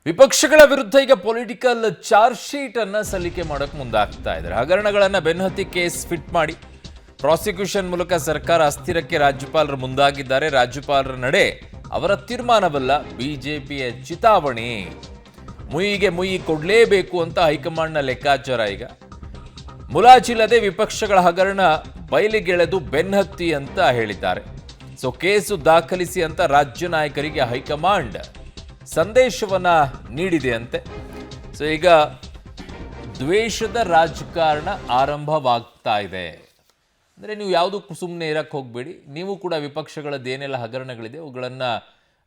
ವಿಪಕ್ಷಗಳ ವಿರುದ್ಧ ಈಗ ಪೊಲಿಟಿಕಲ್ ಚಾರ್ಜ್ ಶೀಟ್ ಅನ್ನ ಸಲ್ಲಿಕೆ ಮಾಡೋಕೆ ಮುಂದಾಗ್ತಾ ಇದ್ದಾರೆ. ಹಗರಣಗಳನ್ನ ಬೆನ್ನಹತ್ತಿ ಕೇಸ್ ಫಿಟ್ ಮಾಡಿ ಪ್ರಾಸಿಕ್ಯೂಷನ್ ಮೂಲಕ ಸರ್ಕಾರ ಅಸ್ಥಿರಕ್ಕೆ ರಾಜ್ಯಪಾಲರು ಮುಂದಾಗಿದ್ದಾರೆ. ರಾಜ್ಯಪಾಲರ ನಡೆ ಅವರ ತೀರ್ಮಾನವಲ್ಲ, ಬಿಜೆಪಿಯ ಚಿತಾವಣೆ. ಮುಯಿಗೆ ಮುಯಿ ಕೊಡಲೇಬೇಕು ಅಂತ ಹೈಕಮಾಂಡ್ನ ಲೆಕ್ಕಾಚಾರ. ಈಗ ಮುಲಾಜಿಲ್ಲದೆ ವಿಪಕ್ಷಗಳ ಹಗರಣ ಬಯಲಿಗೆಳೆದು ಬೆನ್ನಹತ್ತಿ ಅಂತ ಹೇಳಿದ್ದಾರೆ. ಸೊ ಕೇಸು ದಾಖಲಿಸಿ ಅಂತ ರಾಜ್ಯ ನಾಯಕರಿಗೆ ಹೈಕಮಾಂಡ್ ಸಂದೇಶವನ್ನ ನೀಡಿದೆ ಅಂತೆ. ಸೊ ಈಗ ದ್ವೇಷದ ರಾಜಕಾರಣ ಆರಂಭವಾಗ್ತಾ ಇದೆ. ಅಂದರೆ ನೀವು ಯಾವುದಕ್ಕೂ ಸುಮ್ಮನೆ ಇರಕ್ಕೆ ಹೋಗಬೇಡಿ. ನೀವು ಕೂಡ ವಿಪಕ್ಷಗಳದ್ದು ಏನೆಲ್ಲ ಹಗರಣಗಳಿದೆ ಅವುಗಳನ್ನು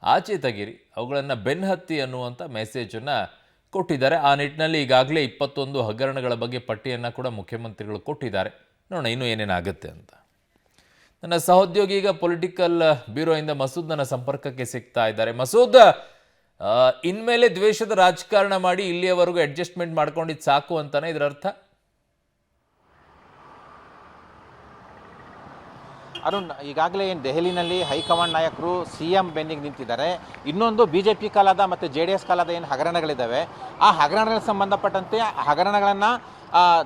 ಆಚೆ ತೆಗೀರಿ, ಅವುಗಳನ್ನು ಬೆನ್ನಹತ್ತಿ ಅನ್ನುವಂಥ ಮೆಸೇಜನ್ನು ಕೊಟ್ಟಿದ್ದಾರೆ. ಆ ನಿಟ್ಟಿನಲ್ಲಿ ಈಗಾಗಲೇ 21 ಹಗರಣಗಳ ಬಗ್ಗೆ ಪಟ್ಟಿಯನ್ನು ಕೂಡ ಮುಖ್ಯಮಂತ್ರಿಗಳು ಕೊಟ್ಟಿದ್ದಾರೆ. ನೋಡೋಣ ಇನ್ನೂ ಏನೇನಾಗುತ್ತೆ ಅಂತ. ನನ್ನ ಸಹೋದ್ಯೋಗಿ ಈಗ ಪೊಲಿಟಿಕಲ್ ಬ್ಯೂರೋಯಿಂದ ಮಸೂದ್ ನನ್ನ ಸಂಪರ್ಕಕ್ಕೆ ಸಿಗ್ತಾ ಇದ್ದಾರೆ. ಮಸೂದ್, ಇನ್ಮೇಲೆ ದ್ವೇಷದ ರಾಜಕಾರಣ ಮಾಡಿ ಇಲ್ಲಿಯವರೆಗೂ ಅಡ್ಜಸ್ಟ್ಮೆಂಟ್ ಮಾಡ್ಕೊಂಡಿದ್ದು ಸಾಕು ಅಂತಾನೆ ಇದರ ಅರ್ಥ? ಅರುಣ್, ಈಗಾಗಲೇ ಏನು ದೆಹಲಿನಲ್ಲಿ ಹೈಕಮಾಂಡ್ ನಾಯಕರು CM ಬೆನ್ನಿಗೆ ನಿಂತಿದ್ದಾರೆ. ಇನ್ನೊಂದು BJP ಕಾಲದ ಮತ್ತು JDS ಕಾಲದ ಏನು ಹಗರಣಗಳಿದ್ದಾವೆ, ಆ ಹಗರಣಗಳಿಗೆ ಸಂಬಂಧಪಟ್ಟಂತೆ ಹಗರಣಗಳನ್ನು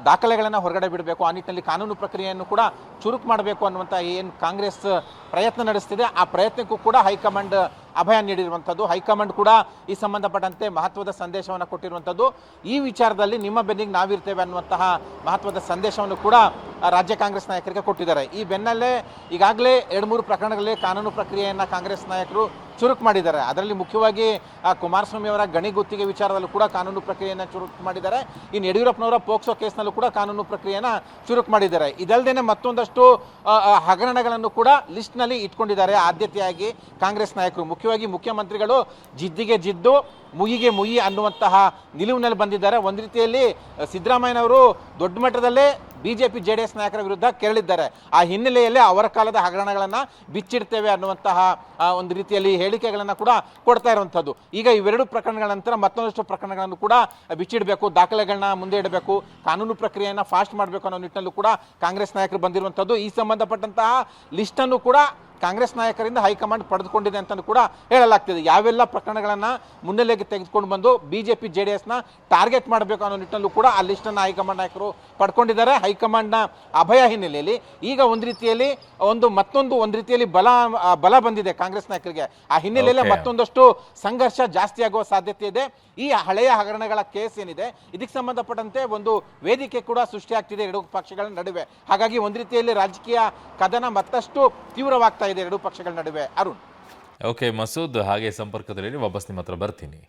ದಾಖಲೆಗಳನ್ನು ಹೊರಗಡೆ ಬಿಡಬೇಕು, ಆ ನಿಟ್ಟಿನಲ್ಲಿ ಕಾನೂನು ಪ್ರಕ್ರಿಯೆಯನ್ನು ಕೂಡ ಚುರುಕು ಮಾಡಬೇಕು ಅನ್ನುವಂಥ ಏನು ಕಾಂಗ್ರೆಸ್ ಪ್ರಯತ್ನ ನಡೆಸ್ತಿದೆ, ಆ ಪ್ರಯತ್ನಕ್ಕೂ ಕೂಡ ಹೈಕಮಾಂಡ್ ಅಭಯ ನೀಡಿರುವಂಥದ್ದು. ಹೈಕಮಾಂಡ್ ಕೂಡ ಈ ಸಂಬಂಧಪಟ್ಟಂತೆ ಮಹತ್ವದ ಸಂದೇಶವನ್ನು ಕೊಟ್ಟಿರುವಂಥದ್ದು. ಈ ವಿಚಾರದಲ್ಲಿ ನಿಮ್ಮ ಬೆನ್ನಿಗೆ ನಾವಿರ್ತೇವೆ ಅನ್ನುವಂತಹ ಮಹತ್ವದ ಸಂದೇಶವನ್ನು ಕೂಡ ರಾಜ್ಯ ಕಾಂಗ್ರೆಸ್ ನಾಯಕರಿಗೆ ಕೊಟ್ಟಿದ್ದಾರೆ. ಈ ಬೆನ್ನಲ್ಲೇ ಈಗಾಗಲೇ 2-3 ಪ್ರಕರಣಗಳಲ್ಲಿ ಕಾನೂನು ಪ್ರಕ್ರಿಯೆಯನ್ನು ಕಾಂಗ್ರೆಸ್ ನಾಯಕರು ಚುರುಕು ಮಾಡಿದ್ದಾರೆ. ಅದರಲ್ಲಿ ಮುಖ್ಯವಾಗಿ ಕುಮಾರಸ್ವಾಮಿ ಅವರ ಗಣಿ ಗುತ್ತಿಗೆ ವಿಚಾರದಲ್ಲೂ ಕೂಡ ಕಾನೂನು ಪ್ರಕ್ರಿಯೆಯನ್ನು ಚುರುಕು ಮಾಡಿದ್ದಾರೆ. ಇನ್ನು ಯಡಿಯೂರಪ್ಪನವರ ಪೋಕ್ಸೋ ಕೇಸ್ನಲ್ಲೂ ಕೂಡ ಕಾನೂನು ಪ್ರಕ್ರಿಯೆಯನ್ನು ಚುರುಕು ಮಾಡಿದ್ದಾರೆ. ಇದಲ್ಲದೆ ಮತ್ತೊಂದಷ್ಟು ಹಗರಣಗಳನ್ನು ಕೂಡ ಲಿಸ್ಟ್ನಲ್ಲಿ ಇಟ್ಕೊಂಡಿದ್ದಾರೆ ಆದ್ಯತೆಯಾಗಿ ಕಾಂಗ್ರೆಸ್ ನಾಯಕರು. ಮುಖ್ಯವಾಗಿ ಮುಖ್ಯಮಂತ್ರಿಗಳು ಜಿದ್ದಿಗೆ ಜಿದ್ದು ಮುಯಿಗೆ ಮುಯಿ ಅನ್ನುವಂತಹ ನಿಲುವಿನಲ್ಲಿ ಬಂದಿದ್ದಾರೆ. ಒಂದು ರೀತಿಯಲ್ಲಿ ಸಿದ್ದರಾಮಯ್ಯನವರು ದೊಡ್ಡ ಮಟ್ಟದಲ್ಲೇ BJP JDS ನಾಯಕರ ವಿರುದ್ಧ ಕೆರಳಿದ್ದಾರೆ. ಆ ಹಿನ್ನೆಲೆಯಲ್ಲಿ ಅವರ ಕಾಲದ ಹಗರಣಗಳನ್ನು ಬಿಚ್ಚಿಡ್ತೇವೆ ಅನ್ನುವಂತಹ ಒಂದು ರೀತಿಯಲ್ಲಿ ಹೇಳಿಕೆಗಳನ್ನು ಕೂಡ ಕೊಡ್ತಾ ಇರುವಂಥದ್ದು. ಈಗ ಇವೆರಡು ಪ್ರಕರಣಗಳ ನಂತರ ಮತ್ತೊಂದಷ್ಟು ಪ್ರಕರಣಗಳನ್ನು ಕೂಡ ಬಿಚ್ಚಿಡಬೇಕು, ದಾಖಲೆಗಳನ್ನ ಮುಂದೆ ಇಡಬೇಕು, ಕಾನೂನು ಪ್ರಕ್ರಿಯೆಯನ್ನು ಫಾಸ್ಟ್ ಮಾಡಬೇಕು ಅನ್ನೋ ನಿಟ್ಟಿನಲ್ಲೂ ಕೂಡ ಕಾಂಗ್ರೆಸ್ ನಾಯಕರು ಬಂದಿರುವಂಥದ್ದು. ಈ ಸಂಬಂಧಪಟ್ಟಂತಹ ಲಿಸ್ಟನ್ನು ಕೂಡ ಕಾಂಗ್ರೆಸ್ ನಾಯಕರಿಂದ ಹೈಕಮಾಂಡ್ ಪಡೆದುಕೊಂಡಿದೆ ಅಂತ ಕೂಡ ಹೇಳಲಾಗ್ತಿದೆ. ಯಾವೆಲ್ಲ ಪ್ರಕರಣಗಳನ್ನು ಮುನ್ನೆಲೆಗೆ ತೆಗೆದುಕೊಂಡು ಬಂದು BJP JDSನ ಟಾರ್ಗೆಟ್ ಮಾಡಬೇಕು ಅನ್ನೋ ನಿಟ್ಟಿನಲ್ಲೂ ಕೂಡ ಆ ಲಿಸ್ಟನ್ನು ಹೈಕಮಾಂಡ್ ನಾಯಕರು ಪಡ್ಕೊಂಡಿದ್ದಾರೆ. ಹೈಕಮಾಂಡ್ನ ಅಭಯ ಹಿನ್ನೆಲೆಯಲ್ಲಿ ಈಗ ಒಂದು ರೀತಿಯಲ್ಲಿ ಒಂದು ರೀತಿಯಲ್ಲಿ ಬಲ ಬಂದಿದೆ ಕಾಂಗ್ರೆಸ್ ನಾಯಕರಿಗೆ. ಆ ಹಿನ್ನೆಲೆಯಲ್ಲಿ ಮತ್ತೊಂದಷ್ಟು ಸಂಘರ್ಷ ಜಾಸ್ತಿ ಆಗುವ ಸಾಧ್ಯತೆ ಇದೆ. ಈ ಹಳೆಯ ಹಗರಣಗಳ ಕೇಸ್ ಏನಿದೆ, ಇದಕ್ಕೆ ಸಂಬಂಧಪಟ್ಟಂತೆ ಒಂದು ವೇದಿಕೆ ಕೂಡ ಸೃಷ್ಟಿಯಾಗ್ತಿದೆ ಎರಡು ಪಕ್ಷಗಳ ನಡುವೆ. ಹಾಗಾಗಿ ಒಂದು ರೀತಿಯಲ್ಲಿ ರಾಜಕೀಯ ಕದನ ಮತ್ತಷ್ಟು ತೀವ್ರವಾಗ್ತಾ ಇದೆ ಎರಡು ಪಕ್ಷಗಳ ನಡುವೆ. ಅರುಣ್, ಓಕೆ ಮಸೂದ್, ಹಾಗೆ ಸಂಪರ್ಕದಲ್ಲಿ ವಾಪಸ್ ನಿಮ್ಮ ಹತ್ರ ಬರ್ತೀನಿ.